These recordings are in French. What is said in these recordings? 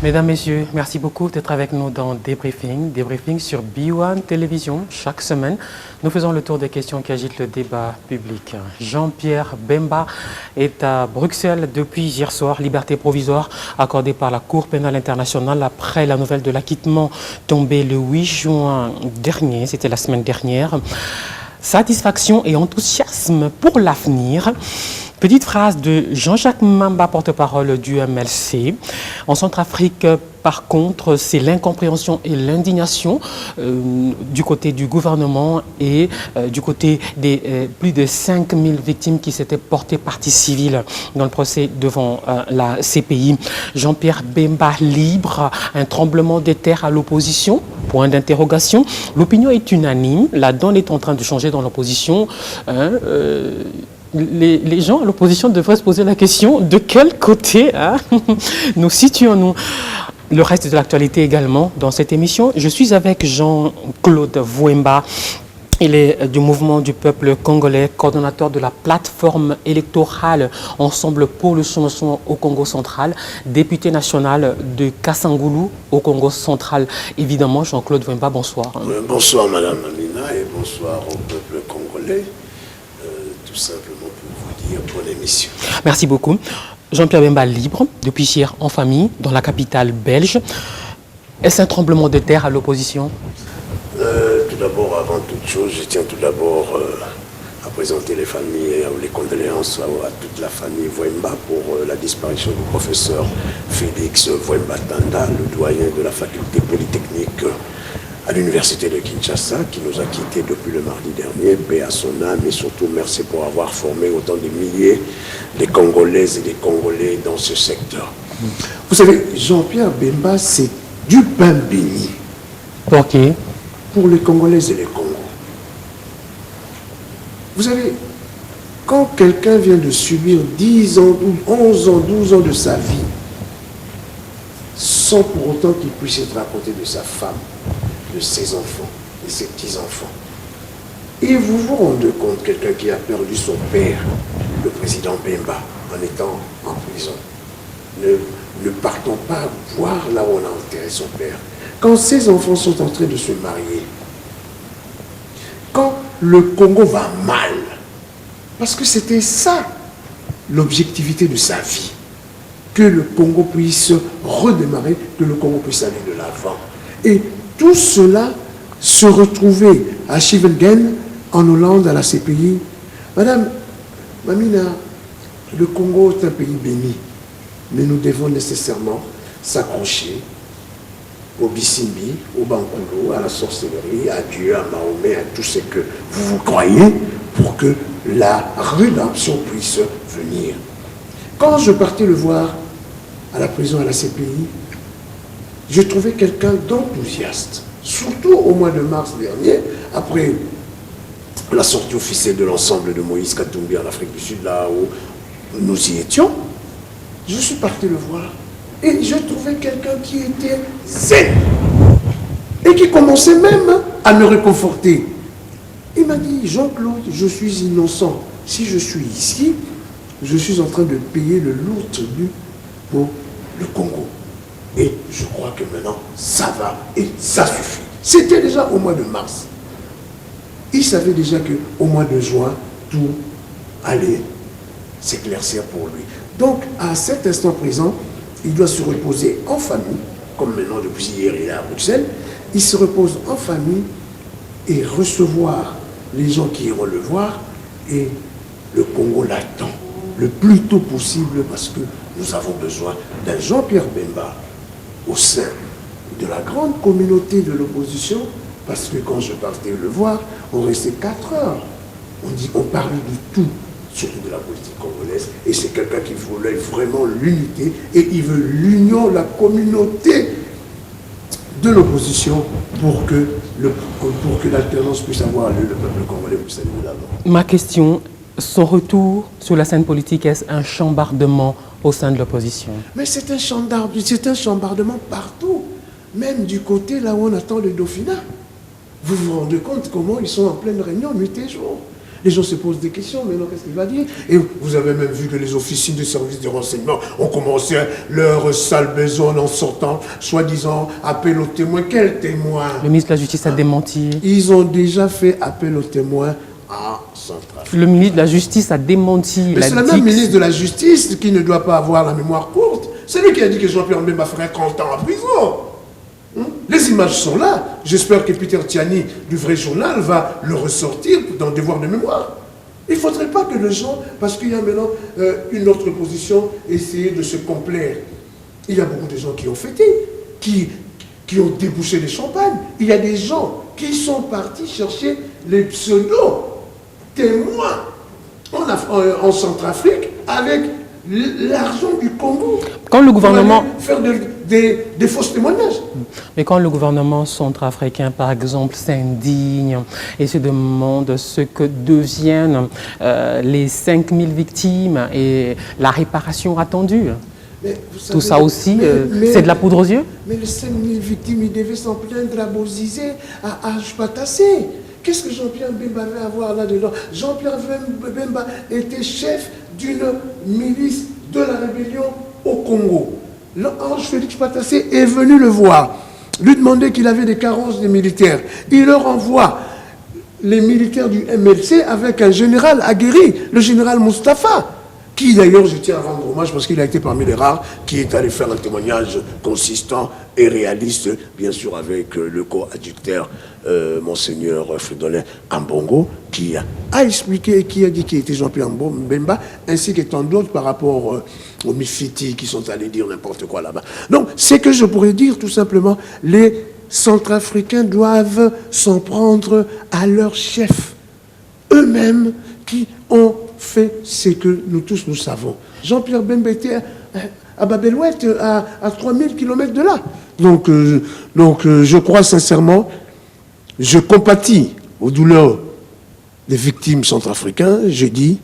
Mesdames, Messieurs, merci beaucoup d'être avec nous dans Débriefing sur B1 Télévision. Chaque semaine, nous faisons le tour des questions qui agitent le débat public. Jean-Pierre Bemba est à Bruxelles depuis hier soir. Liberté provisoire accordée par la Cour pénale internationale après la nouvelle de l'acquittement tombée le 8 juin dernier. C'était la semaine dernière. Satisfaction et enthousiasme pour l'avenir. Petite phrase de Jean-Jacques Mamba, porte-parole du MLC. En Centrafrique, par contre, c'est l'incompréhension et l'indignation du côté du gouvernement et du côté des plus de 5000 victimes qui s'étaient portées partie civile dans le procès devant la CPI. Jean-Pierre Bemba libre, un tremblement de terre à l'opposition, point d'interrogation. L'opinion est unanime, la donne est en train de changer dans l'opposition. Les gens à l'opposition devraient se poser la question de quel côté nous situons-nous. Le reste de l'actualité également dans cette émission. Je suis avec Jean-Claude Vouemba. Il est du mouvement du peuple congolais, coordonnateur de la plateforme électorale Ensemble pour le changement au Congo central, député national de Kassangoulou au Congo central. Évidemment, Jean-Claude Vouemba, bonsoir. Bonsoir Madame Amina et bonsoir au peuple congolais. Tout simplement pour vous dire bonne émission. Merci beaucoup. Jean-Pierre Bemba libre, depuis hier en famille, dans la capitale belge. Est-ce un tremblement de terre à l'opposition? Tout d'abord, avant toute chose, je tiens tout d'abord à présenter les familles et les condoléances à toute la famille Vouemba pour la disparition du professeur Félix Vouemba Tanda, le doyen de la faculté polytechnique à l'université de Kinshasa, qui nous a quittés depuis le mardi dernier. Paix à son âme et surtout merci pour avoir formé autant de milliers de Congolaises et des Congolais dans ce secteur. Vous savez, Jean-Pierre Bemba, c'est du pain béni. Ok. Pour les Congolaises et les Congos. Vous savez, quand quelqu'un vient de subir 10 ans, 11 ans, 12 ans de sa vie, sans pour autant qu'il puisse être à côté de sa femme, de ses enfants, de ses petits-enfants. Et vous vous rendez compte, quelqu'un qui a perdu son père, le président Bemba, en étant en prison. Ne partons pas voir là où on a enterré son père. Quand ses enfants sont en train de se marier, quand le Congo va mal, parce que c'était ça l'objectivité de sa vie, que le Congo puisse redémarrer, que le Congo puisse aller de l'avant. Et tout cela se retrouvait à Chivelgen, en Hollande, à la CPI. Madame Mamina, le Congo est un pays béni, mais nous devons nécessairement s'accrocher au Bissimbi, au Bankoulou, à la sorcellerie, à Dieu, à Mahomet, à tout ce que vous croyez, pour que la rédemption puisse venir. Quand je partais le voir à la prison, à la CPI, je trouvais quelqu'un d'enthousiaste, surtout au mois de mars dernier, après la sortie officielle de l'ensemble de Moïse Katumbi en Afrique du Sud, là où nous y étions. Je suis parti le voir et je trouvais quelqu'un qui était zen et qui commençait même à me réconforter. Il m'a dit, Jean-Claude, je suis innocent. Si je suis ici, je suis en train de payer le lourd tribut pour le Congo. Et je crois que maintenant, ça va et ça suffit. C'était déjà au mois de mars. Il savait déjà qu'au mois de juin, tout allait s'éclaircir pour lui. Donc, à cet instant présent, il doit se reposer en famille, comme maintenant depuis hier il est à Bruxelles. Il se repose en famille et recevoir les gens qui iront le voir. Et le Congo l'attend le plus tôt possible parce que nous avons besoin d'un Jean-Pierre Bemba au sein de la grande communauté de l'opposition, parce que quand je partais le voir, on restait 4 heures. On parlait de tout, surtout de la politique congolaise, et c'est quelqu'un qui voulait vraiment l'unité, et il veut l'union, la communauté de l'opposition pour que l'alternance puisse avoir lieu, le peuple congolais puisse aller de l'avant. Ma question, son retour sur la scène politique, est-ce un chambardement au sein de l'opposition? Mais c'est un chambardement partout, même du côté là où on attend le Dauphinat. Vous vous rendez compte comment ils sont en pleine réunion nuit et jour. Les gens se posent des questions, maintenant qu'est-ce qu'il va dire? Et vous avez même vu que les officiers de services de renseignement ont commencé leur sale besogne en sortant, soi-disant, appel aux témoins. Quel témoin? Le ministre de la Justice a démenti. Ils ont déjà fait appel aux témoins à Centrafrique. Le ministre de la Justice a démenti. Mais c'est le même ministre de la Justice qui ne doit pas avoir la mémoire courte. C'est lui qui a dit que Jean-Pierre Bemba ferait 30 ans en prison. Les images sont là. J'espère que Peter Tiani, du vrai journal, va le ressortir dans Devoir de mémoire. Il ne faudrait pas que les gens, parce qu'il y a maintenant une autre position, essayer de se complaire. Il y a beaucoup de gens qui ont fêté, qui ont débouché les champagnes. Il y a des gens qui sont partis chercher les pseudo-témoins en Centrafrique avec l'argent du Congo. Quand le gouvernement... Faire des faux témoignages. Mais quand le gouvernement centrafricain, par exemple, s'indigne et se demande ce que deviennent les 5000 victimes et la réparation attendue, mais vous savez, tout ça aussi, c'est de la poudre aux yeux? Mais les 5000 victimes, ils devaient s'en plaindre à Bozizé, à Ajpatassé. Qu'est-ce que Jean-Pierre Bemba avait à voir là-dedans? Jean-Pierre Bemba était chef d'une milice de la rébellion au Congo. L'ange Félix Patassé est venu le voir, lui demander qu'il avait des carences des militaires. Il leur envoie les militaires du MLC avec un général aguerri, le général Mustapha, qui d'ailleurs, je tiens à rendre hommage parce qu'il a été parmi les rares qui est allé faire un témoignage consistant et réaliste, bien sûr avec le coadjuteur Monseigneur Fridolin Ambongo, qui a expliqué et qui a dit qu'il était Jean-Pierre Bemba, ainsi que tant d'autres par rapport aux Mifiti qui sont allés dire n'importe quoi là-bas. Donc, c'est que je pourrais dire tout simplement, les Centrafricains doivent s'en prendre à leurs chefs, eux-mêmes qui ont fait ce que nous tous nous savons. Jean-Pierre Bemba était à Babelouette, à 3000 km de là. Donc, je crois sincèrement, je compatis aux douleurs des victimes centrafricaines. Je dis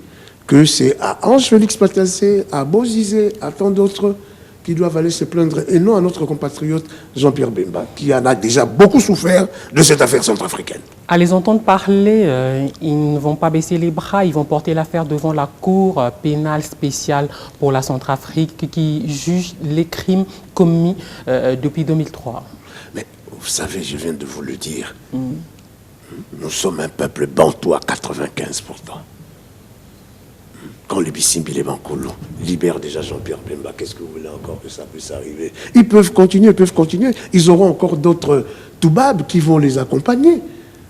que c'est à Ange Félix Patassé, à Bozizé, à tant d'autres qui doivent aller se plaindre, et non à notre compatriote Jean-Pierre Bemba, qui en a déjà beaucoup souffert de cette affaire centrafricaine. À les entendre parler, ils ne vont pas baisser les bras, ils vont porter l'affaire devant la Cour pénale spéciale pour la Centrafrique qui juge les crimes commis depuis 2003. Mais vous savez, je viens de vous le dire, nous sommes un peuple bantou à 95%. Quand les Bissimbi, les Bankolo libèrent déjà Jean-Pierre Bemba, qu'est-ce que vous voulez encore que ça puisse arriver? Ils peuvent continuer, Ils auront encore d'autres Toubabs qui vont les accompagner.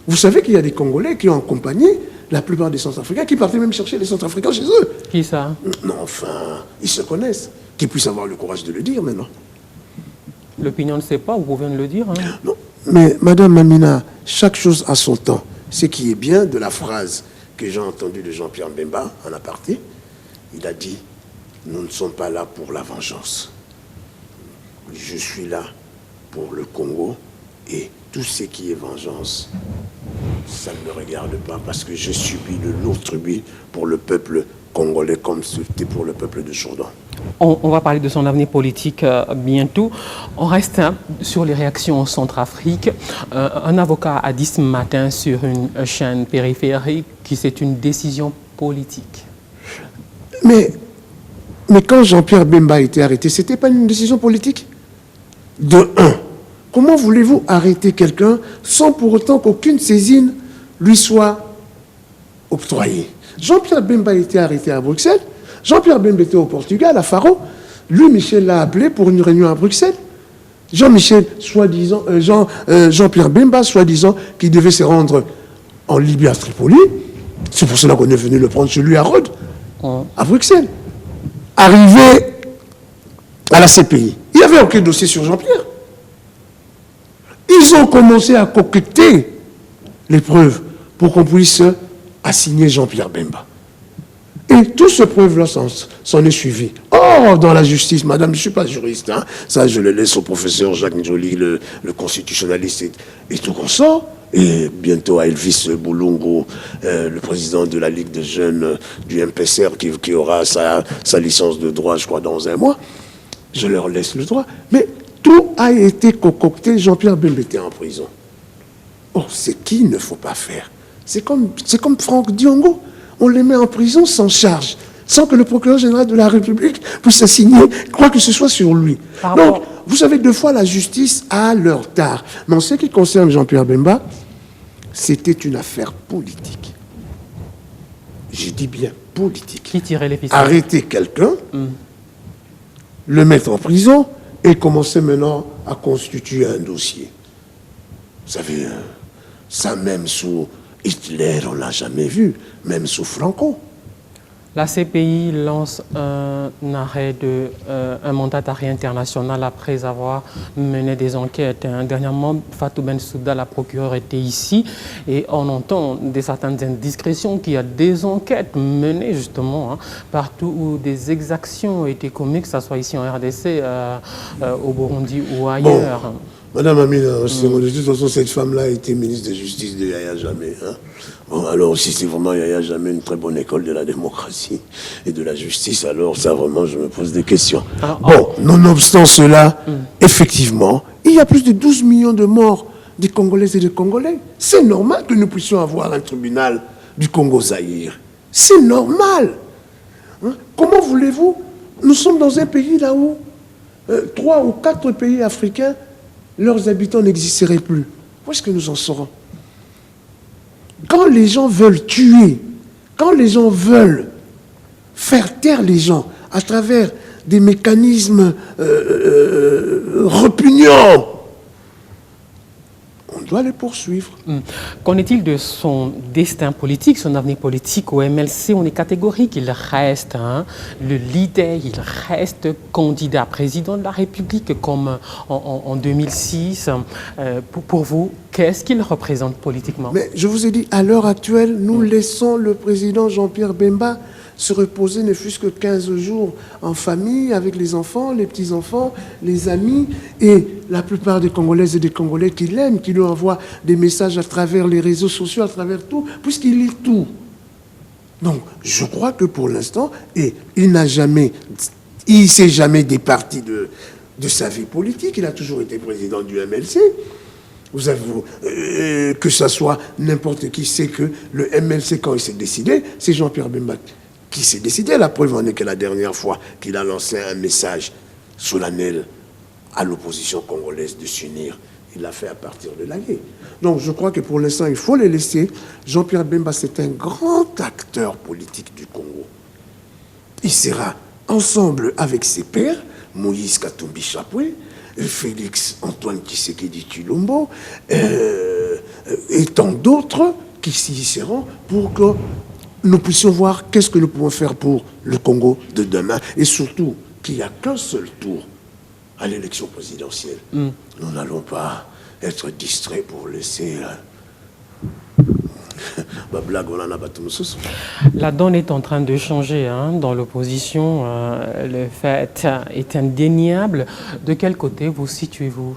Vous savez qu'il y a des Congolais qui ont accompagné la plupart des Centrafricains, qui partaient même chercher les Centrafricains chez eux. Qui ça? Non, enfin, ils se connaissent. Qu'ils puissent avoir le courage de le dire maintenant. L'opinion ne sait pas, vous pouvez le dire. Hein. Non, mais Madame Mamina, chaque chose a son temps. Ce qui est bien de la phrase que j'ai entendue de Jean-Pierre Bemba en aparté, il a dit « Nous ne sommes pas là pour la vengeance. Je suis là pour le Congo et tout ce qui est vengeance, ça ne me regarde pas parce que je subis le lourd tribut pour le peuple congolais comme c'était pour le peuple de Jourdan. » On va parler de son avenir politique bientôt. On reste sur les réactions en Centrafrique. Un avocat a dit ce matin sur une chaîne périphérique que c'est une décision politique. Mais quand Jean-Pierre Bemba a été arrêté, ce n'était pas une décision politique? De un, comment voulez-vous arrêter quelqu'un sans pour autant qu'aucune saisine lui soit octroyée? Jean-Pierre Bemba a été arrêté à Bruxelles. Jean-Pierre Bemba était au Portugal, à Faro. Lui, Michel l'a appelé pour une réunion à Bruxelles. Jean-Pierre Bemba, soi-disant, qui devait se rendre en Libye à Tripoli. C'est pour cela qu'on est venu le prendre chez lui à Rhodes, à Bruxelles. Arrivé à la CPI, il n'y avait aucun dossier sur Jean-Pierre. Ils ont commencé à concocter les preuves pour qu'on puisse assigner Jean-Pierre Bemba. Et tout ce preuve-là s'en est suivi. Or, dans la justice, madame, je ne suis pas juriste, hein, ça je le laisse au professeur Jacques Njoli, le constitutionnaliste et tout consort, et bientôt à Elvis Boulongo, le président de la Ligue des jeunes du MPCR qui aura sa licence de droit, je crois, dans un mois. Je leur laisse le droit. Mais tout a été concocté, Jean-Pierre Bemba était en prison. Or, ce qu'il ne faut pas faire, C'est comme Franck Diongo. On les met en prison sans charge, sans que le procureur général de la République puisse assigner quoi que ce soit sur lui. Donc, vous savez, deux fois, la justice a leur tard. Mais en ce qui concerne Jean-Pierre Bemba, c'était une affaire politique. Je dis bien politique. Qui tirait les ficelles? Arrêter quelqu'un, le mettre en prison et commencer maintenant à constituer un dossier. Vous savez, ça même sous Hitler, on ne l'a jamais vu, même sous Franco. La CPI lance un mandat d'arrêt international après avoir mené des enquêtes. Dernièrement, Fatou Bensouda, la procureure, était ici et on entend certaines indiscrétions qu'il y a des enquêtes menées justement partout où des exactions ont été commises, que ce soit ici en RDC, au Burundi ou ailleurs. Bon. Madame Amina, de toute façon, cette femme-là a été ministre de Justice de Yaya Jammeh. Bon, alors, si c'est vraiment Yaya Jammeh une très bonne école de la démocratie et de la justice, alors ça, vraiment, je me pose des questions. Bon, nonobstant cela, effectivement, il y a plus de 12 millions de morts des Congolaises et des Congolais. C'est normal que nous puissions avoir un tribunal du Congo-Zaïre. C'est normal. Comment voulez-vous? Nous sommes dans un pays là où 3 ou 4 pays africains, leurs habitants n'existeraient plus. Où est-ce que nous en serons? Quand les gens veulent tuer, quand les gens veulent faire taire les gens à travers des mécanismes repugnants, on doit les poursuivre. Qu'en est-il de son destin politique, son avenir politique au MLC? On est catégorique, il reste le leader, il reste candidat président de la République comme en 2006. Pour vous, qu'est-ce qu'il représente politiquement? Mais je vous ai dit, à l'heure actuelle, nous laissons le président Jean-Pierre Bemba se reposer ne fût-ce que 15 jours en famille, avec les enfants, les petits-enfants, les amis, et la plupart des Congolaises et des Congolais qui l'aiment, qui lui envoient des messages à travers les réseaux sociaux, à travers tout, puisqu'il lit tout. Donc, je crois que pour l'instant, et il ne s'est jamais départi de sa vie politique, il a toujours été président du MLC. Vous avez, que ce soit n'importe qui sait que le MLC, quand il s'est décidé, c'est Jean-Pierre Bemba qui s'est décidé. La preuve en est que la dernière fois qu'il a lancé un message solennel à l'opposition congolaise de s'unir, il l'a fait à partir de la guerre. Donc je crois que pour l'instant, il faut les laisser. Jean-Pierre Bemba, c'est un grand acteur politique du Congo. Il sera ensemble avec ses pairs, Moïse Katumbi Chapwe, Félix Antoine Tshisekedi Tshilombo, et tant d'autres qui s'y seront pour que nous puissions voir qu'est-ce que nous pouvons faire pour le Congo de demain, et surtout qu'il n'y a qu'un seul tour à l'élection présidentielle. Nous n'allons pas être distraits pour laisser la donne est en train de changer dans l'opposition. Le fait est indéniable. De quel côté vous situez-vous?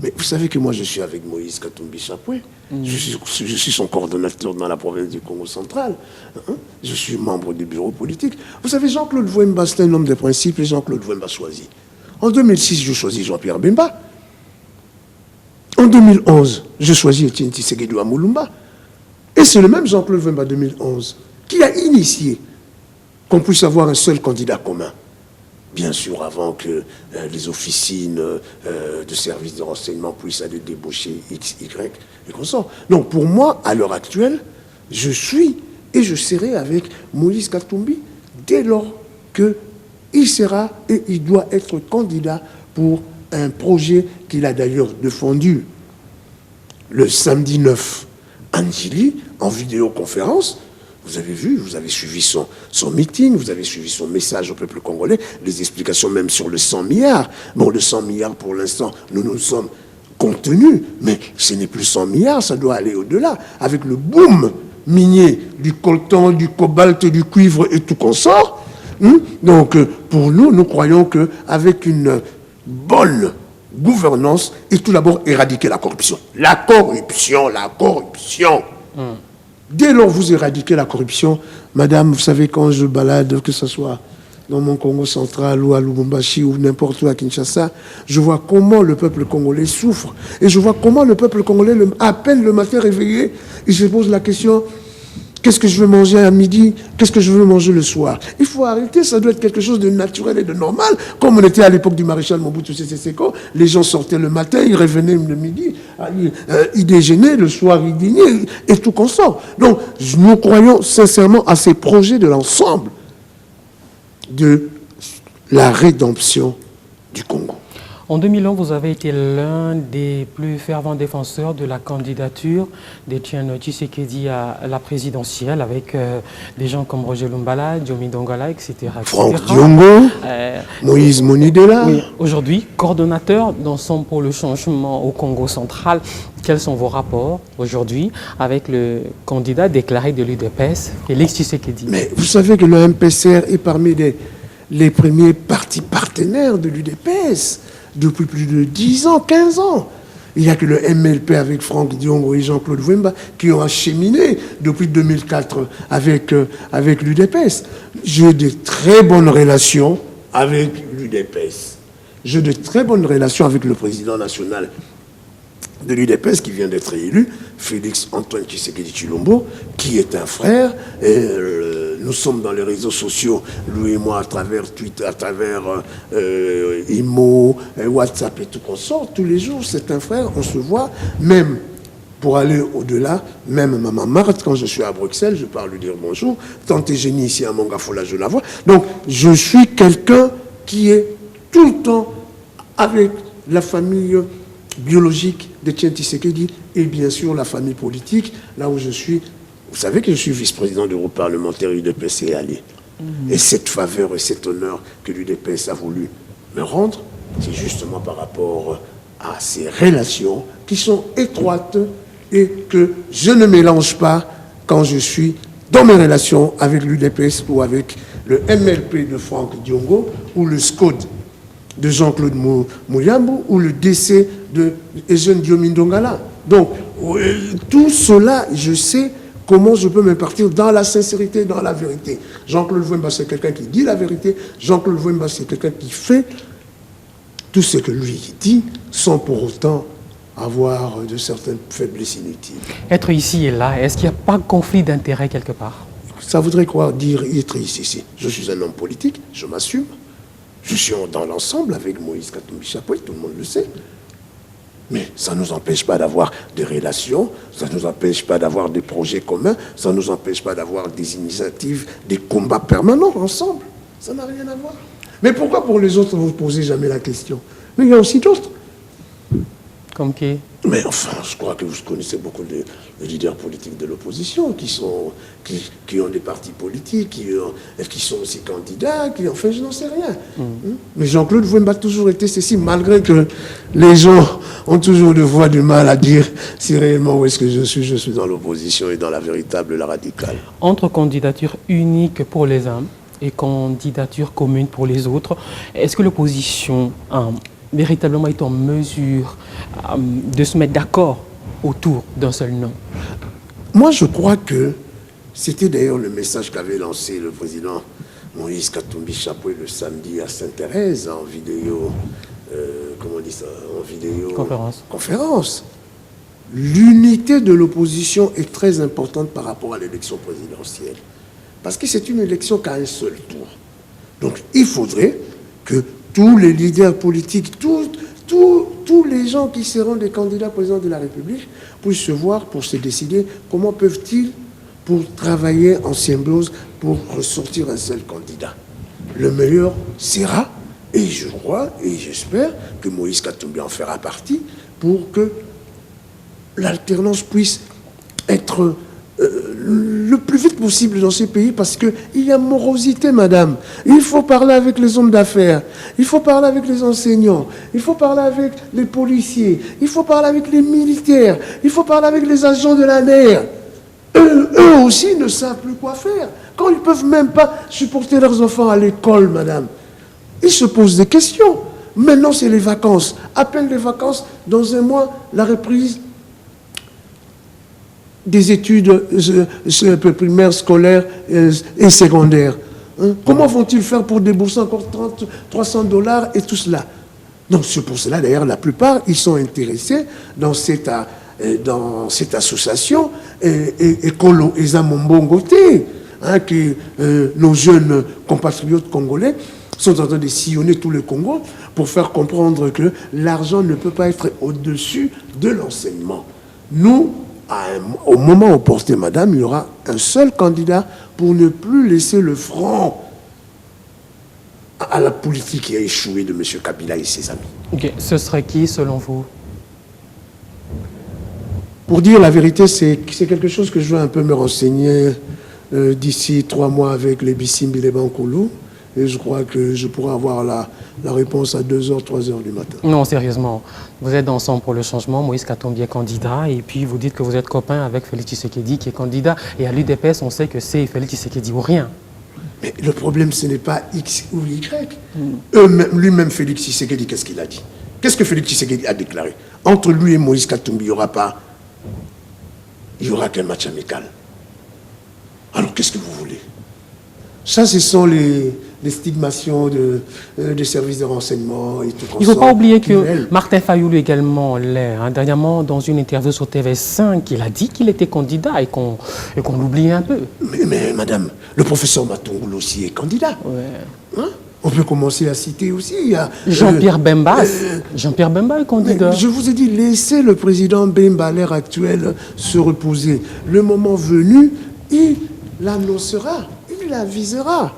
Mais vous savez que moi, je suis avec Moïse Katumbi Chapwe. Je suis son coordonnateur dans la province du Congo central. Je suis membre du bureau politique. Vous savez, Jean-Claude Wemba, c'est un homme de principe, et Jean-Claude Wemba choisit. En 2006, je choisis Jean-Pierre Bemba. En 2011, je choisis Etienne Tshisekedi Amulumba. Et c'est le même Jean-Claude Wemba 2011 qui a initié qu'on puisse avoir un seul candidat commun. Bien sûr, avant que les officines de services de renseignement puissent aller débaucher X, Y et consorts. Donc pour moi, à l'heure actuelle, je suis et je serai avec Moïse Katumbi dès lors qu'il sera et il doit être candidat pour un projet qu'il a d'ailleurs défendu le samedi 9 Angili, en vidéoconférence. Vous avez vu, vous avez suivi son meeting, vous avez suivi son message au peuple congolais, les explications même sur le 100 milliards. Bon, le 100 milliards, pour l'instant, nous nous sommes contenus, mais ce n'est plus 100 milliards, ça doit aller au-delà. Avec le boom minier du coltan, du cobalt, du cuivre et tout consort. Donc, pour nous, nous croyons qu'avec une bonne gouvernance, et tout d'abord éradiquer la corruption. La corruption. Dès lors vous éradiquez la corruption, madame, vous savez, quand je balade, que ce soit dans mon Congo central ou à Lubumbashi ou n'importe où à Kinshasa, je vois comment le peuple congolais souffre. Et je vois comment le peuple congolais appelle le matin réveillé et se pose la question, qu'est-ce que je veux manger à midi? Qu'est-ce que je veux manger le soir? Il faut arrêter, ça doit être quelque chose de naturel et de normal. Comme on était à l'époque du maréchal Mobutu Sese Seko, les gens sortaient le matin, ils revenaient le midi, ils déjeunaient, le soir ils dînaient, et tout consort. Donc, nous croyons sincèrement à ces projets de l'ensemble de la rédemption du Congo. En 2001, vous avez été l'un des plus fervents défenseurs de la candidature d'Etienne Tshisekedi à la présidentielle avec des gens comme Roger Lumbala, Diomi Dongala, etc. Franck Diongo, Moïse Monidela. Oui, aujourd'hui, coordonnateur d'Ensemble pour le changement au Congo central, quels sont vos rapports aujourd'hui avec le candidat déclaré de l'UDPS, Félix Tshisekedi? Mais vous savez que le MPCR est parmi les premiers partis partenaires de l'UDPS depuis plus de 10 ans, 15 ans. Il n'y a que le MLP avec Franck Diongo et Jean-Claude Wemba qui ont acheminé depuis 2004 avec l'UDPS. J'ai de très bonnes relations avec l'UDPS. J'ai de très bonnes relations avec le président national de l'UDPS qui vient d'être élu, Félix Antoine Tshisekedi Tshilombo, qui est un frère. Et, nous sommes dans les réseaux sociaux, lui et moi, à travers Twitter, à travers Imo, WhatsApp et tout consort. Tous les jours, c'est un frère, on se voit, même pour aller au-delà, même Maman Marthe, quand je suis à Bruxelles, je pars lui dire bonjour. Tante Eugénie ici à Mongafola, je la vois. Donc, je suis quelqu'un qui est tout le temps avec la famille biologique d'Etienne Tshisekedi et bien sûr la famille politique, là où je suis. Vous savez que je suis vice-président du groupe parlementaire UDPS et allié. Et cette faveur et cet honneur que l'UDPS a voulu me rendre, c'est justement par rapport à ces relations qui sont étroites et que je ne mélange pas quand je suis dans mes relations avec l'UDPS ou avec le MLP de Franck Diongo ou le SCOD de Jean-Claude Mouyambou ou le décès de Eugène Diomi Dongala. Donc, tout cela, je sais comment je peux me partir dans la sincérité, dans la vérité. Jean-Claude Wemba, c'est quelqu'un qui dit la vérité. Jean-Claude Wemba, c'est quelqu'un qui fait tout ce que lui dit, sans pour autant avoir de certaines faiblesses inutiles. Être ici et là, est-ce qu'il n'y a pas de conflit d'intérêt quelque part? Ça voudrait quoi dire être ici? Je suis un homme politique, je m'assume. Je suis dans l'ensemble avec Moïse Katumbi Chapoy, tout le monde le sait. Mais ça ne nous empêche pas d'avoir des relations, ça ne nous empêche pas d'avoir des projets communs, ça ne nous empêche pas d'avoir des initiatives, des combats permanents ensemble. Ça n'a rien à voir. Mais pourquoi pour les autres, vous ne posez jamais la question? Mais il y a aussi d'autres. Comme qui? Mais enfin, je crois que vous connaissez beaucoup de leaders politiques de l'opposition qui ont des partis politiques, qui sont aussi candidats, enfin, je n'en sais rien. Mais Jean-Claude Wemba a toujours été ceci, malgré que les gens ont toujours du mal à dire si réellement où est-ce que je suis dans l'opposition et dans la véritable, la radicale. Entre candidature unique pour les uns et candidature commune pour les autres, est-ce que l'opposition véritablement est en mesure de se mettre d'accord autour d'un seul nom? Moi, je crois que c'était d'ailleurs le message qu'avait lancé le président Moïse Katumbi Chapoy le samedi à Sainte-Thérèse en vidéo, comment on dit ça, en vidéo conférence. L'unité de l'opposition est très importante par rapport à l'élection présidentielle. Parce que c'est une élection qu'à un seul tour. Donc, il faudrait que tous les leaders politiques, tous les gens qui seront des candidats présidents de la République puissent se voir pour se décider comment peuvent-ils pour travailler en symbiose pour ressortir un seul candidat. Le meilleur sera, et je crois et j'espère que Moïse Katumbi en fera partie, pour que l'alternance puisse être le plus vite possible dans ces pays, parce qu'il y a morosité, madame. Il faut parler avec les hommes d'affaires, il faut parler avec les enseignants, il faut parler avec les policiers, il faut parler avec les militaires, il faut parler avec les agents de la mer. Eux aussi ne savent plus quoi faire. Quand ils ne peuvent même pas supporter leurs enfants à l'école, madame, ils se posent des questions. Maintenant, c'est les vacances. À peine les vacances, dans un mois, la reprise des études primaires, scolaires et secondaires. Hein? Comment vont-ils faire pour débourser encore 300 $ et tout cela? Donc c'est pour cela, d'ailleurs, la plupart, ils sont intéressés dans cette association et Kolo Ezamambongote, hein, que nos jeunes compatriotes congolais sont en train de sillonner tout le Congo pour faire comprendre que l'argent ne peut pas être au-dessus de l'enseignement. Nous, au moment opportun, madame, il y aura un seul candidat pour ne plus laisser le front à la politique qui a échoué de M. Kabila et ses amis. Okay. Ce serait qui, selon vous? Pour dire la vérité, c'est quelque chose que je vais un peu me renseigner d'ici 3 mois avec les Bissimbi, les Bankoulou. Et je crois que je pourrai avoir la réponse à 2h, 3h du matin. Non, sérieusement. Vous êtes ensemble pour le changement. Moïse Katumbi est candidat. Et puis, vous dites que vous êtes copain avec Félix Tshisekedi qui est candidat. Et à l'UDPS, on sait que c'est Félix Tshisekedi ou rien. Mais le problème, ce n'est pas X ou Y. Lui-même, Félix Tshisekedi, qu'est-ce qu'il a dit? Qu'est-ce que Félix Tshisekedi a déclaré? Entre lui et Moïse Katumbi, il n'y aura qu'un match amical. Alors, qu'est-ce que vous voulez? Ça, ce sont les stigmations des services de renseignement et tout. Il ne faut pas oublier que Martin Fayoulou également l'est. Hein. Dernièrement, dans une interview sur TV5, il a dit qu'il était candidat et qu'on l'oubliait un peu. Mais madame, le professeur Matungoulou aussi est candidat. Ouais. Hein? On peut commencer à citer aussi. Jean-Pierre Bemba. Jean-Pierre Bemba est candidat. Je vous ai dit, laissez le président Bemba à l'heure actuelle se reposer. Le moment venu, il l'annoncera, il l'avisera.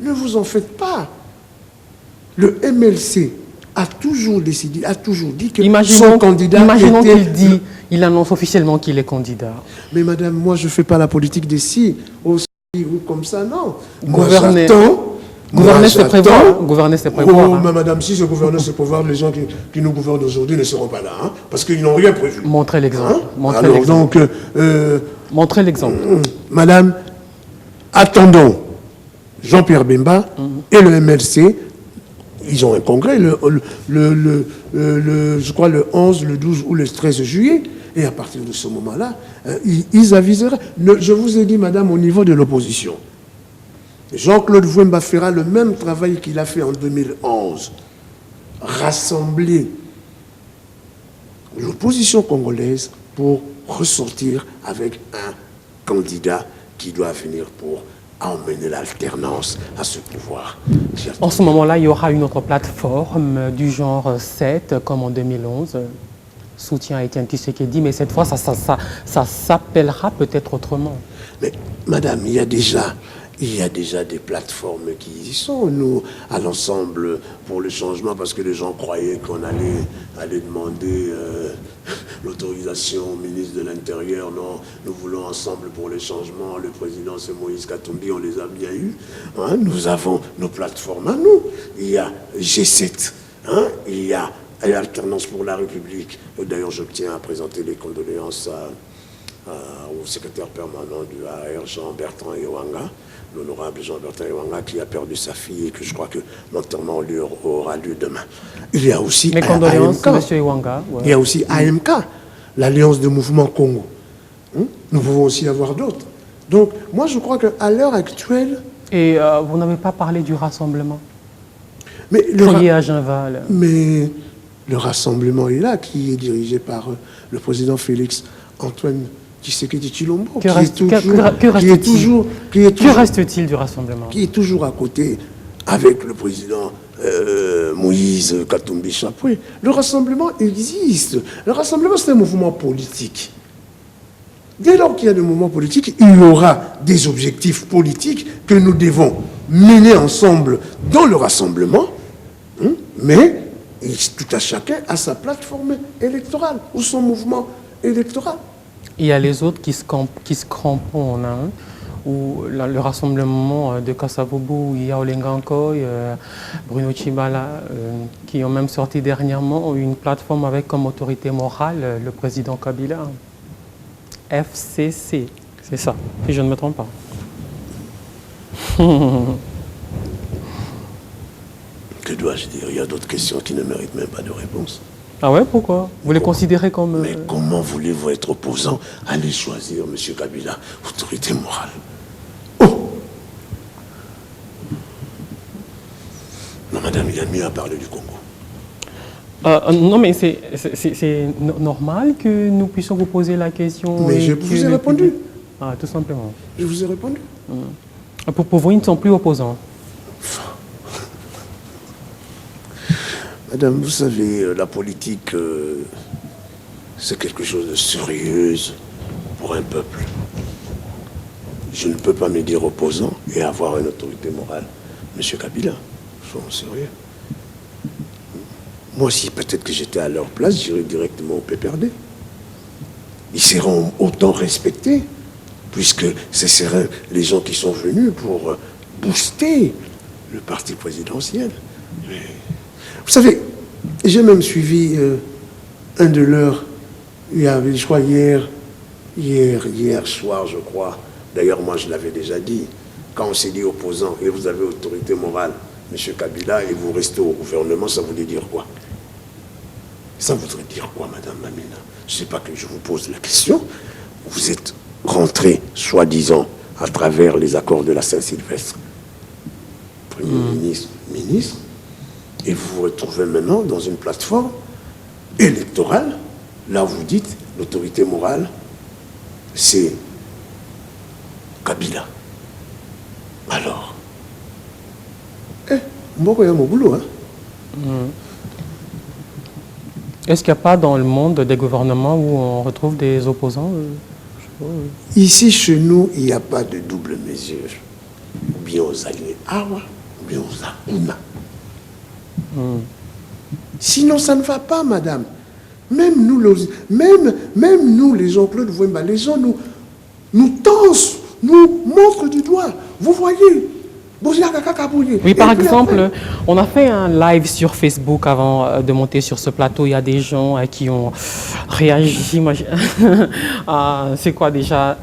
Ne vous en faites pas. Le MLC a toujours décidé, a toujours dit que son candidat imaginons qu'il il annonce officiellement qu'il est candidat. Mais madame, moi je ne fais pas la politique des si, aussi ou comme ça, non. Gouverner, c'est prévoir. Gouverner, c'est prévoir. Oh, mais madame, si ce gouverner, c'est prévoir, les gens qui nous gouvernent aujourd'hui ne seront pas là, hein, parce qu'ils n'ont rien prévu. Montrez l'exemple. Hein? Alors donc, montrez l'exemple. Madame, attendons Jean-Pierre Bemba et le MLC. Ils ont un congrès, je crois le 11, le 12 ou le 13 juillet. Et à partir de ce moment-là, ils aviseraient. Je vous ai dit, madame, au niveau de l'opposition, Jean-Claude Vouemba fera le même travail qu'il a fait en 2011. Rassembler l'opposition congolaise pour ressortir avec un candidat qui doit venir pour emmener l'alternance à ce pouvoir. En ce moment-là, il y aura une autre plateforme du genre 7, comme en 2011, soutien à Etienne Tshisekedi, mais cette fois, ça s'appellera peut-être autrement. Mais madame, il y a déjà des plateformes qui y sont, nous, à l'ensemble pour le changement, parce que les gens croyaient qu'on allait demander l'autorisation au ministre de l'Intérieur. Non, nous voulons ensemble pour le changement. Le président, c'est Moïse Katumbi, on les a bien eus. Hein, nous avons nos plateformes à nous. Il y a G7, hein, il y a Alternance pour la République. D'ailleurs, je tiens à présenter les condoléances au secrétaire permanent du AR, Jean-Bertrand Ewanga, l'honorable Jean-Bertrand Ewanga, qui a perdu sa fille et que je crois que l'enterrement aura lieu demain. Il y a aussi mes condoléances, M. Ewanga. Ouais. Il y a aussi AMK, l'Alliance de Mouvement Congo. Nous pouvons aussi avoir d'autres. Donc, moi, je crois qu'à l'heure actuelle... Et vous n'avez pas parlé du rassemblement? Mais à Genval. Mais le rassemblement est là, qui est dirigé par le président Félix Antoine Tshisekedi Tshilombo. Que reste-t-il du rassemblement? Qui est toujours à côté avec le président Moïse Katumbi Chapoué. Le rassemblement existe. Le rassemblement, c'est un mouvement politique. Dès lors qu'il y a des mouvements politiques, il y aura des objectifs politiques que nous devons mener ensemble dans le rassemblement, mais tout à chacun a sa plateforme électorale ou son mouvement électoral. Il y a les autres qui se cramponnent, hein, ou le rassemblement de Kasavubu, il y a Olengankoy, Bruno Tshibala, qui ont même sorti dernièrement une plateforme avec comme autorité morale le président Kabila. FCC, c'est ça, si je ne me trompe pas. Que dois-je dire? Il y a d'autres questions qui ne méritent même pas de réponse. Ah ouais, pourquoi? Vous les considérez comme... Mais comment voulez-vous être opposant? Allez choisir M. Kabila, autorité morale. Oh! Non, madame, il a mieux à parler du Congo. Non, mais c'est normal que nous puissions vous poser la question. Mais je vous ai répondu. Ah, tout simplement. Je vous ai répondu. Pour vous, ils ne sont plus opposants. Madame, vous savez, la politique, c'est quelque chose de sérieux pour un peuple. Je ne peux pas me dire opposant et avoir une autorité morale. Monsieur Kabila, soyons sérieux. Moi, si peut-être que j'étais à leur place, j'irais directement au PPRD. Ils seront autant respectés, puisque ce seraient les gens qui sont venus pour booster le parti présidentiel. Mais, vous savez, j'ai même suivi un de leurs, il y avait, je crois, hier soir, je crois. D'ailleurs, moi, je l'avais déjà dit. Quand on s'est dit opposant et vous avez autorité morale, M. Kabila, et vous restez au gouvernement, ça voulait dire quoi? Ça voudrait dire quoi, Madame Mamina? Je ne sais pas que je vous pose la question. Vous êtes rentré, soi-disant, à travers les accords de la Saint-Sylvestre, Premier ministre, ministre, et vous vous retrouvez maintenant dans une plateforme électorale, là où vous dites l'autorité morale, c'est Kabila. Alors, moi, il y a mon boulot, hein. Est-ce qu'il n'y a pas dans le monde des gouvernements où on retrouve des opposants? Ici, chez nous, il n'y a pas de double mesure. Ou bien aux alliés Awa, ou bien aux Akuna. Sinon, ça ne va pas, madame. Même nous, les Jean-Claude Wemba, les gens nous tensent, nous montrent du doigt. Vous voyez? Oui, par exemple, on a fait un live sur Facebook avant de monter sur ce plateau. Il y a des gens qui ont réagi. C'est quoi déjà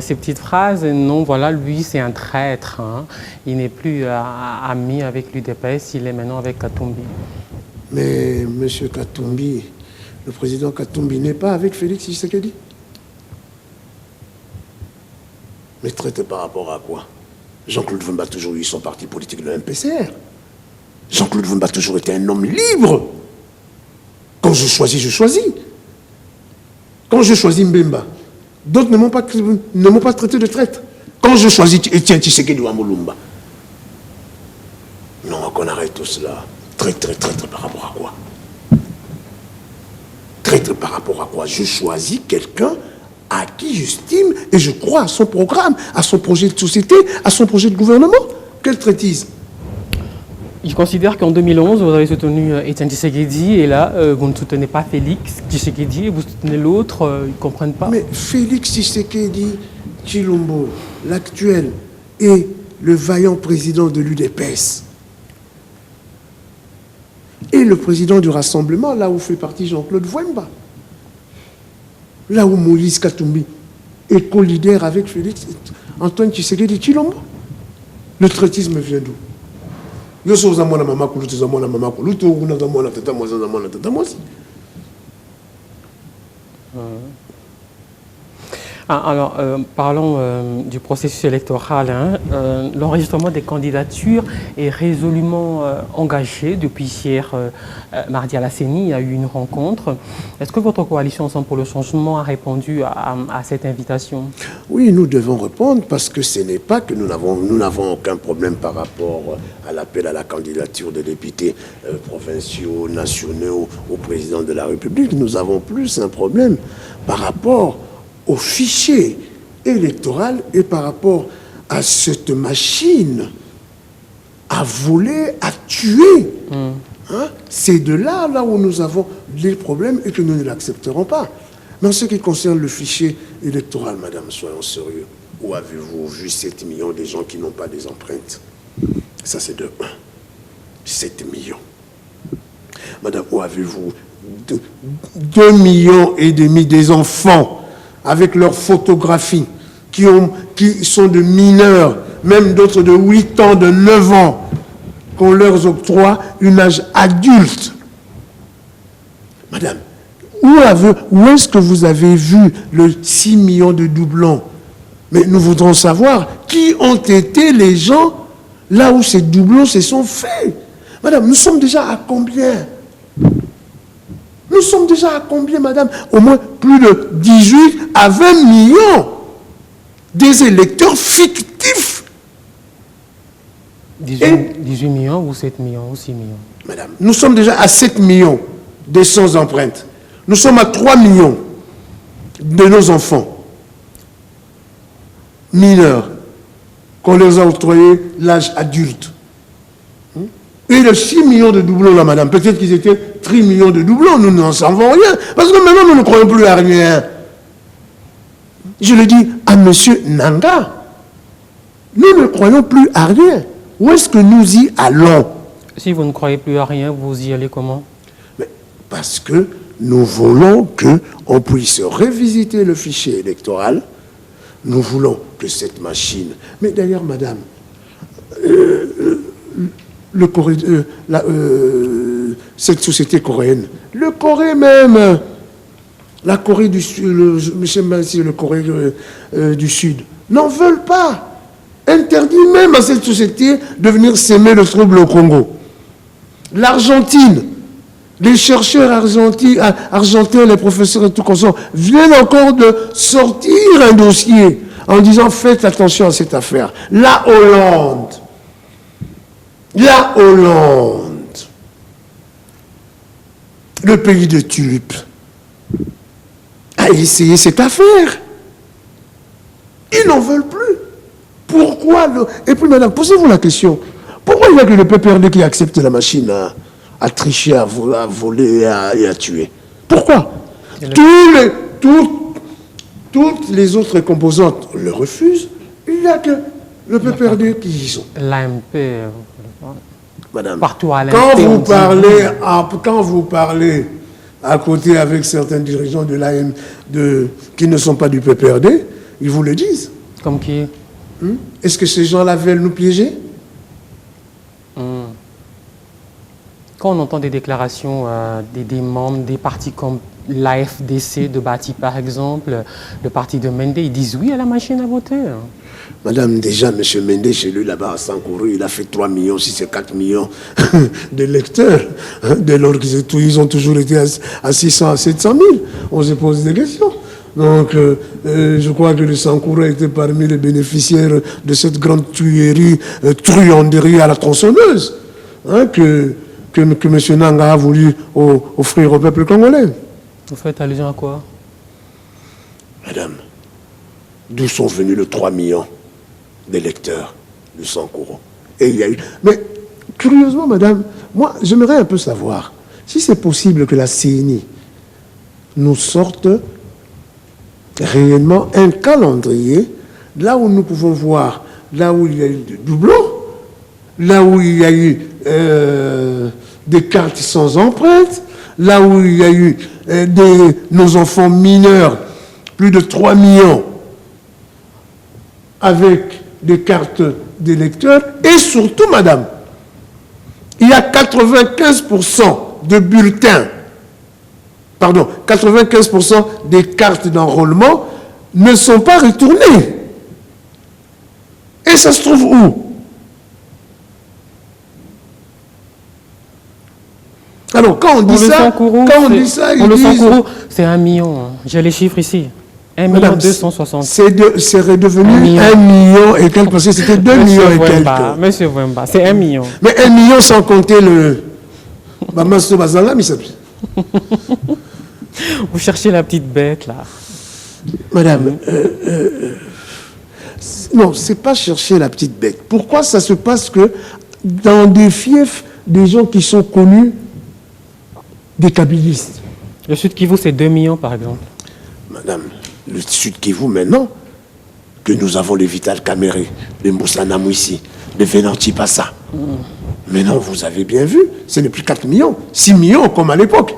ces petites phrases? Non, voilà, lui, c'est un traître. Hein. Il n'est plus ami avec l'UDPS, il est maintenant avec Katumbi. Mais M. Katumbi, le président Katumbi n'est pas avec Félix Tshisekedi? Mais traité par rapport à quoi? Jean-Claude Wemba a toujours eu son parti politique, le MPCR. Jean-Claude Wemba a toujours été un homme libre. Quand je choisis, je choisis. Quand je choisis Mbemba, d'autres ne m'ont pas traité de traître. Quand je choisis Etienne Tshisekedi ou Amolumba. Non, qu'on arrête tout cela. Traître par rapport à quoi? Traître par rapport à quoi? Je choisis quelqu'un à qui j'estime et je crois à son programme, à son projet de société, à son projet de gouvernement. Quelle traîtrise? Je considère qu'en 2011, vous avez soutenu Etienne Tshisekedi et là, vous ne soutenez pas Félix Tshisekedi et vous soutenez l'autre, ils ne comprennent pas. Mais Félix Tshisekedi Tshilombo, l'actuel, est le vaillant président de l'UDPS. Et le président du Rassemblement, là où fait partie Jean-Claude Wemba. Là où Moïse Katumbi est co-leader avec Félix Antoine Tshisekedi Tshilombo. Le traitisme vient d'où? Alors, parlons du processus électoral. Hein. L'enregistrement des candidatures est résolument engagé depuis hier, mardi à la CENI. Il y a eu une rencontre. Est-ce que votre coalition Ensemble pour le changement a répondu à cette invitation? Oui, nous devons répondre parce que ce n'est pas que nous n'avons aucun problème par rapport à l'appel à la candidature des députés provinciaux, nationaux au président de la République. Nous avons plus un problème par rapport au fichier électoral et par rapport à cette machine à voler, à tuer. Hein? C'est de là où nous avons des problèmes et que nous ne l'accepterons pas. Mais en ce qui concerne le fichier électoral, madame, soyons sérieux. Où avez-vous vu 7 millions de gens qui n'ont pas des empreintes? Ça, c'est de 1. 7 millions. Madame, où avez-vous 2,5 millions des enfants avec leurs photographies, qui sont de mineurs, même d'autres de 8 ans, de 9 ans, qu'on leur octroie un âge adulte? Madame, où est-ce que vous avez vu le 6 millions de doublons? Mais nous voudrons savoir qui ont été les gens là où ces doublons se sont faits. Madame, nous sommes déjà à combien? Nous sommes déjà à combien, madame? Au moins plus de 18 à 20 millions des électeurs fictifs. 18 millions ou 7 millions ou 6 millions? Madame, nous sommes déjà à 7 millions des sans empreintes. Nous sommes à 3 millions de nos enfants mineurs qu'on les a octroyés l'âge adulte. Et les 6 millions de doublons là, madame, peut-être qu'ils étaient 3 millions de doublons, nous n'en savons rien. Parce que maintenant, nous ne croyons plus à rien. Je le dis à monsieur Nanga, nous ne croyons plus à rien. Où est-ce que nous y allons? Si vous ne croyez plus à rien, vous y allez comment? Mais parce que nous voulons qu'on puisse revisiter le fichier électoral. Nous voulons que cette machine... Mais d'ailleurs, madame, cette société coréenne, le Corée même, la Corée du Sud, le Corée du Sud, n'en veulent pas. Interdit même à cette société de venir s'aimer le trouble au Congo. L'Argentine, les chercheurs argentins, les professeurs et tout comme ça, viennent encore de sortir un dossier en disant faites attention à cette affaire. La Hollande, le pays de tulipes, a essayé cette affaire. Ils n'en veulent plus. Pourquoi Et puis, madame, posez-vous la question. Pourquoi il n'y a que le PPRD qui accepte la machine à tricher, à voler et à tuer? Pourquoi? Toutes les autres composantes le refusent. Il n'y a que le PPRD qui y sont. L'AMP, Madame, partout à l'AMP. Quand vous parlez à côté avec certains dirigeants de l'AM qui ne sont pas du PPRD, ils vous le disent. Comme qui? Est-ce que ces gens-là veulent nous piéger? Quand on entend des déclarations des membres des partis comme l'AFDC de Bati, par exemple, le parti de Mende, ils disent oui à la machine à voter. Madame, déjà, M. Mende, chez lui, là-bas, à Sankourou, il a fait 3 millions, si c'est 4 millions d'électeurs. Dès lors qu'ils ont toujours été à 600, à 700 000, on se pose des questions. Donc, je crois que le Sankourou était parmi les bénéficiaires de cette grande tuerie, truanderie à la tronçonneuse, que M. Nanga a voulu offrir au peuple congolais. Vous faites allusion à quoi? Madame, d'où sont venus les 3 millions d'électeurs de Sankourou? Et il y a eu... Mais, curieusement, madame, moi, j'aimerais un peu savoir si c'est possible que la CENI nous sorte réellement un calendrier, là où nous pouvons voir, là où il y a eu des doublons, là où il y a eu des cartes sans empreinte, là où il y a eu nos enfants mineurs, plus de 3 millions, avec des cartes d'électeurs, et surtout, madame, il y a 95% de bulletins, 95% des cartes d'enrôlement ne sont pas retournées. Et ça se trouve où? Alors, quand on dit ça, ils disent... Sankourou, c'est 1 million. J'ai les chiffres ici. 1 million 260. C'est redevenu 1 million et quelques, parce que c'était 2 millions et quelques. Monsieur Wemba, c'est 1 million. Mais 1 million sans compter le... Vous cherchez la petite bête, là. Madame, non, c'est pas chercher la petite bête. Pourquoi ça se passe que dans des fiefs, des gens qui sont connus, des kabylistes? Le Sud Kivu, c'est 2 millions, par exemple. Madame, le Sud Kivu, maintenant, que nous avons les Vital Kamere, les Moussa Namouissi, les Venanti Passa. Maintenant, vous avez bien vu, ce n'est plus 4 millions, 6 millions comme à l'époque.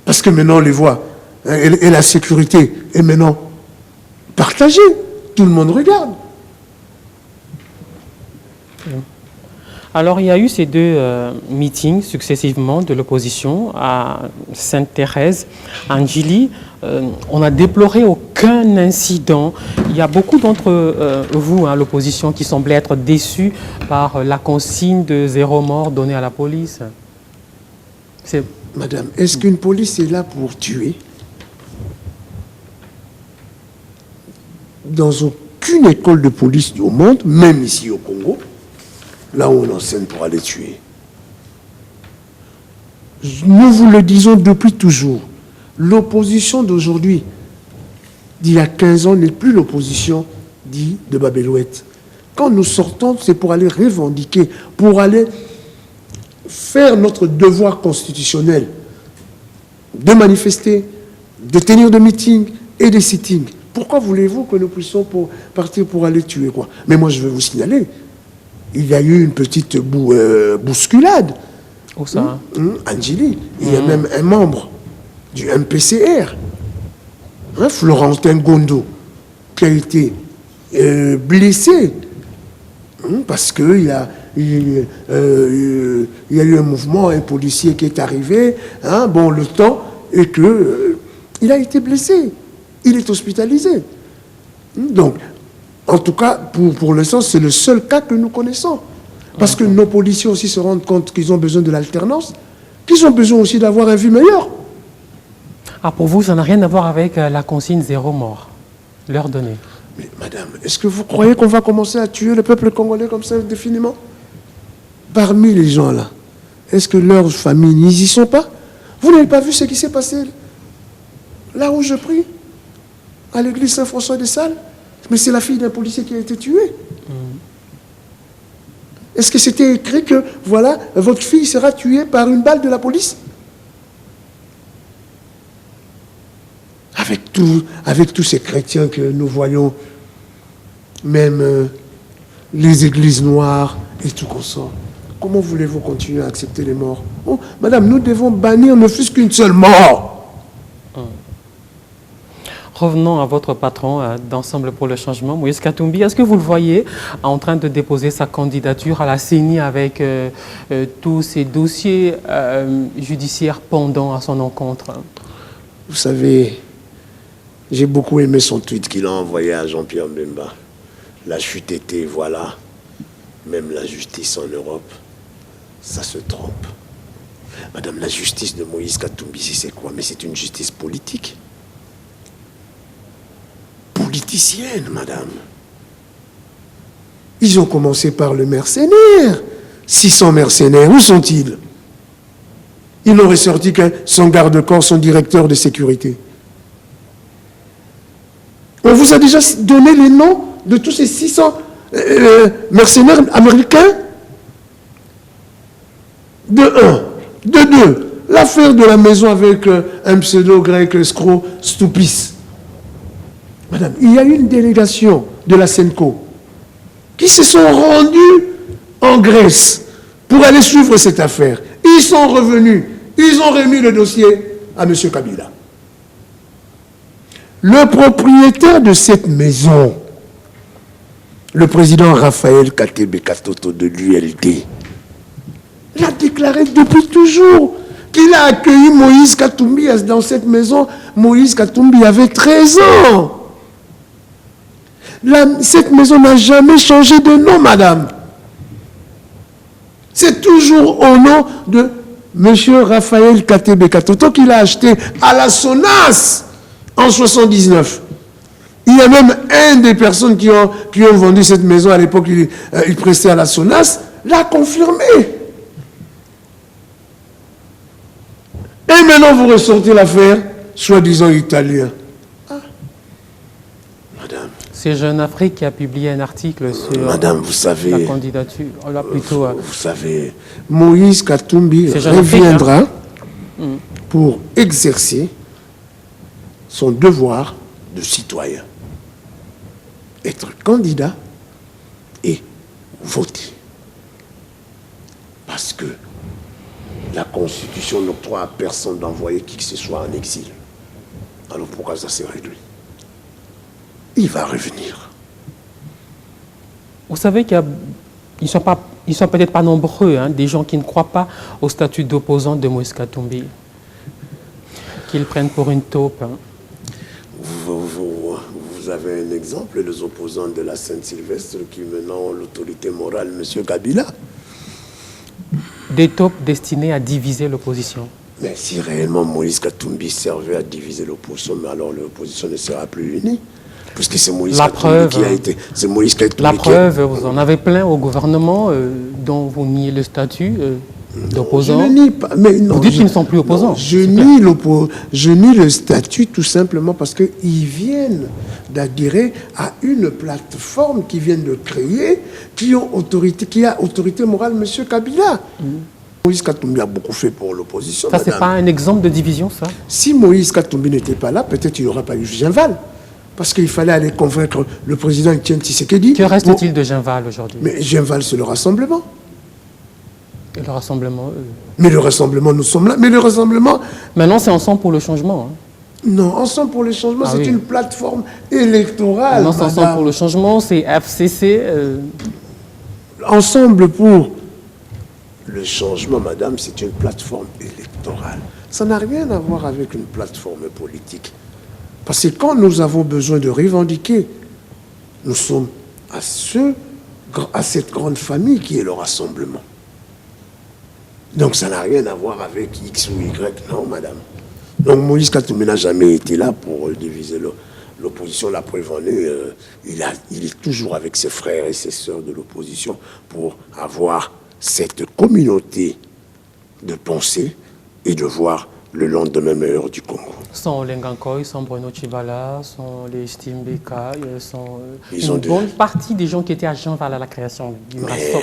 Parce que maintenant, on les voit. Et la sécurité est maintenant partagée. Tout le monde regarde. Alors, il y a eu ces 2 meetings successivement de l'opposition à Sainte-Thérèse, Angili. on n'a déploré aucun incident. Il y a beaucoup d'entre vous, hein, l'opposition, qui semblait être déçus par la consigne de 0 mort donnée à la police. Madame, est-ce qu'une police est là pour tuer? Dans aucune école de police au monde, même ici au Congo, là où on enseigne pour aller tuer. Nous vous le disons depuis toujours. L'opposition d'aujourd'hui, d'il y a 15 ans, n'est plus l'opposition dit de Babelouette. Quand nous sortons, c'est pour aller revendiquer, pour aller faire notre devoir constitutionnel de manifester, de tenir des meetings et des sittings. Pourquoi voulez-vous que nous puissions partir pour aller tuer quoi? Mais moi, je vais vous signaler, il y a eu une petite bousculade. Où ça? Angélie, il y a même un membre du MPCR, hein, Florentin Gondo, qui a été blessé parce qu'il y a eu un mouvement, un policier qui est arrivé, hein, bon, le temps, et qu'il a été blessé. Il est hospitalisé. Donc, en tout cas, pour l'instant, c'est le seul cas que nous connaissons. Parce que nos policiers aussi se rendent compte qu'ils ont besoin de l'alternance, qu'ils ont besoin aussi d'avoir un vie meilleure. Ah, pour vous, ça n'a rien à voir avec la consigne 0 mort, l'heure donnée. Mais madame, est-ce que vous croyez qu'on va commencer à tuer le peuple congolais comme ça indéfiniment? Parmi les gens là, est-ce que leurs familles n'y y sont pas? Vous n'avez pas vu ce qui s'est passé là où je prie, à l'église Saint-François des Salles? Mais c'est la fille d'un policier qui a été tuée. Est-ce que c'était écrit que, voilà, votre fille sera tuée par une balle de la police? Avec tous ces chrétiens que nous voyons, même les églises noires et tout consort, comment voulez-vous continuer à accepter les morts? Oh, madame, nous devons bannir ne fût-ce qu'une seule mort. Revenons à votre patron d'Ensemble pour le changement, Moïse Katumbi. Est-ce que vous le voyez en train de déposer sa candidature à la CENI avec tous ces dossiers judiciaires pendants à son encontre? Vous savez, j'ai beaucoup aimé son tweet qu'il a envoyé à Jean-Pierre Bemba. La chute était, voilà, même la justice en Europe, ça se trompe. Madame, la justice de Moïse Katumbi, c'est quoi? Mais c'est une justice politique. Politicienne, madame. Ils ont commencé par le mercenaire. 600 mercenaires, où sont-ils? Ils n'ont ressorti qu'un son garde-corps, son directeur de sécurité. On vous a déjà donné les noms de tous ces 600 mercenaires américains? De un. De deux, l'affaire de la maison avec un pseudo-grec escroc Stoupis. Madame, il y a une délégation de la SENCO qui se sont rendus en Grèce pour aller suivre cette affaire. Ils sont revenus, ils ont remis le dossier à M. Kabila. Le propriétaire de cette maison, le président Raphaël Katebe Katoto de l'ULD, l'a déclaré depuis toujours qu'il a accueilli Moïse Katumbi dans cette maison. Moïse Katumbi avait 13 ans. Cette maison n'a jamais changé de nom, madame. C'est toujours au nom de M. Raphaël Katebe Katoto qu'il a acheté à la SONAS en 1979. Il y a même un des personnes qui ont vendu cette maison à l'époque, il prestait à la SONAS, l'a confirmé. Et maintenant, vous ressortez l'affaire, soi-disant italien. Madame. C'est Jeune Afrique qui a publié un article sur Madame, vous savez, la candidature. Là, plutôt, vous savez, Moïse Katumbi Afrique, reviendra hein? pour exercer son devoir de citoyen. Être candidat et voter. Parce que la Constitution n'octroie à personne d'envoyer qui que ce soit en exil. Alors pourquoi ça s'est réduit? Il va revenir. Vous savez qu'ils ne sont peut-être pas nombreux, hein, des gens qui ne croient pas au statut d'opposant de Moïse Katumbi, qu'ils prennent pour une taupe. Hein. Vous avez un exemple, les opposants de la Saint-Sylvestre qui maintenant ont l'autorité morale, M. Kabila. Des taupes destinés à diviser l'opposition. Mais si réellement Moïse Katumbi servait à diviser l'opposition, mais alors l'opposition ne sera plus unie. Puisque c'est Moïse Katumbi qui a été... C'est Moïse Katumbi la preuve, vous en avez plein au gouvernement dont vous niez le statut d'opposant. Je ne nie pas. Mais non, vous dites qu'ils ne sont plus opposants. Je nie le statut tout simplement parce qu'ils viennent d'adhérer à une plateforme qu'ils viennent de créer, qui a autorité morale, M. Kabila. Moïse Katumbi a beaucoup fait pour l'opposition. Ça, c'est pas un exemple de division, ça? Si Moïse Katumbi n'était pas là, peut-être il n'y aurait pas eu Ginval. Parce qu'il fallait aller convaincre le président Etienne Tshisekedi. Que reste-t-il de Ginval aujourd'hui? Mais Ginval, c'est le rassemblement. Et le rassemblement Mais le rassemblement, nous sommes là. Mais le rassemblement... Maintenant, c'est Ensemble pour le changement. Hein. Non, Ensemble pour le changement, c'est une plateforme électorale. Non, c'est Ensemble pour le changement, c'est FCC. Ensemble pour le changement, madame, c'est une plateforme électorale. Ça n'a rien à voir avec une plateforme politique. Parce que quand nous avons besoin de revendiquer, nous sommes à cette grande famille qui est le rassemblement. Donc ça n'a rien à voir avec X ou Y, non, madame. Donc Moïse Katumbi n'a jamais été là pour diviser l'opposition. La preuve en est, il est toujours avec ses frères et ses sœurs de l'opposition pour avoir cette communauté de pensée et de voir le lendemain meilleur du Congo. Sans Lengankoy, sans Bruno Tshibala, sans les Steve Bekai, sans une bonne partie des gens qui étaient à Ginval à la création du rassemblement.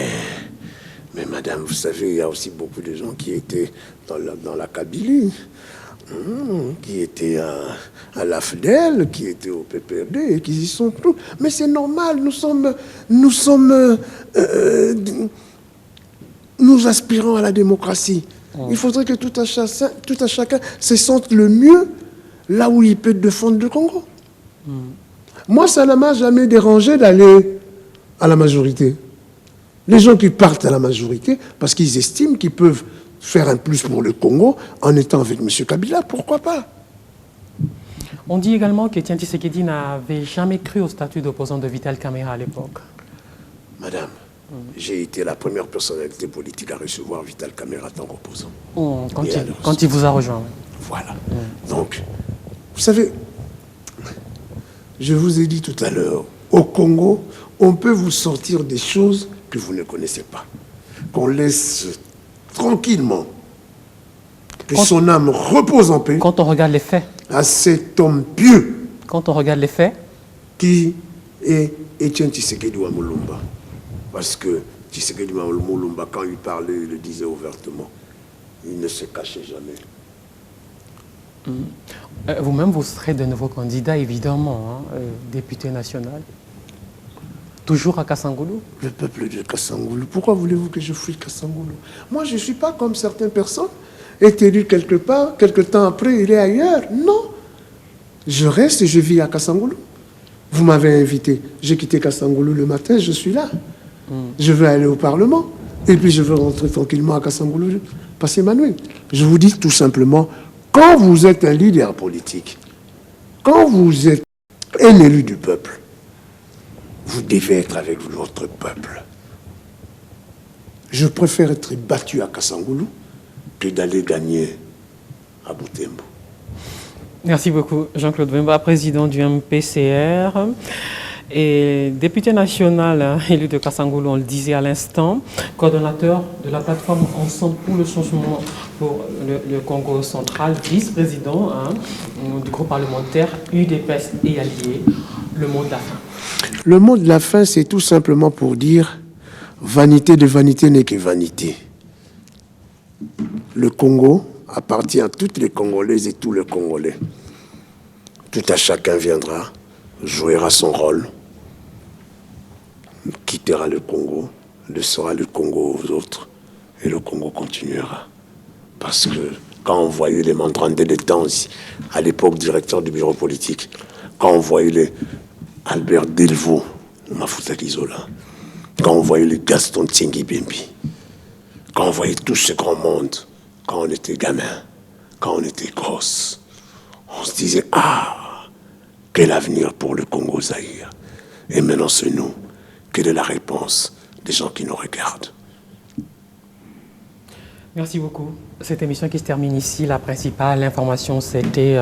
Mais madame, vous savez, il y a aussi beaucoup de gens qui étaient dans la Kabylie, qui étaient à l'AFDEL, qui étaient au PPRD, et qui y sont tous. Mais c'est normal, nous aspirons à la démocratie. Il faudrait que tout à chacun se sente le mieux là où il peut défendre le Congo. Moi, ça ne m'a jamais dérangé d'aller à la majorité. Les gens qui partent à la majorité parce qu'ils estiment qu'ils peuvent faire un plus pour le Congo en étant avec M. Kabila, pourquoi pas? On dit également qu'Etienne Tshisekedi n'avait jamais cru au statut d'opposant de Vital Kamerhe à l'époque. Madame, j'ai été la première personnalité politique à recevoir Vital Kamerhe en tant qu'opposant. Quand il vous a rejoint. Voilà. Donc, vous savez, je vous ai dit tout à l'heure, au Congo, on peut vous sortir des choses que vous ne connaissez pas, qu'on laisse tranquillement, que son âme repose en paix. Quand on regarde les faits. À cet homme pieux. Quand on regarde les faits. Qui est Etienne Tshisekedi Mulumba. Parce que Tshisekedi Mulumba, quand il parlait, il le disait ouvertement. Il ne se cachait jamais. Vous-même, vous serez de nouveau candidat, évidemment, député national. Toujours à Kassangoulou? Le peuple de Kassangoulou. Pourquoi voulez-vous que je fuis Kassangoulou? Moi, je ne suis pas comme certaines personnes. Est élu quelque part, quelque temps après, il est ailleurs. Non. Je reste et je vis à Kassangoulou. Vous m'avez invité. J'ai quitté Kassangoulou le matin, je suis là. Je veux aller au Parlement. Et puis je veux rentrer tranquillement à Kassangoulou, passer ma nuit. Je vous dis tout simplement, quand vous êtes un leader politique, quand vous êtes un élu du peuple, vous devez être avec votre peuple. Je préfère être battu à Kassangoulou que d'aller gagner à Butembo. Merci beaucoup, Jean-Claude Bemba, président du MPCR et député national élu de Kassangoulou, on le disait à l'instant, coordonnateur de la plateforme Ensemble pour le changement pour le Congo central, vice-président du groupe parlementaire UDPS et alliés. Le mot de la fin. Le mot de la fin, c'est tout simplement pour dire vanité de vanité n'est que vanité. Le Congo appartient à toutes les Congolaises et tous les Congolais. Tout à chacun viendra, jouera son rôle, quittera le Congo, laissera le Congo aux autres, et le Congo continuera. Parce que quand on voyait les Mandrandé de temps, à l'époque directeur du bureau politique, quand on voyait les Albert Delvaux, Mafuta Kizola, quand on voyait les Gaston Tsengi Bembi, quand on voyait tout ce grand monde, quand on était gamin, quand on était grosse, on se disait, ah, Quel avenir pour le Congo-Zaïre? Et maintenant, c'est nous. Quelle est la réponse des gens qui nous regardent? Merci beaucoup. Cette émission qui se termine ici, la principale information, c'était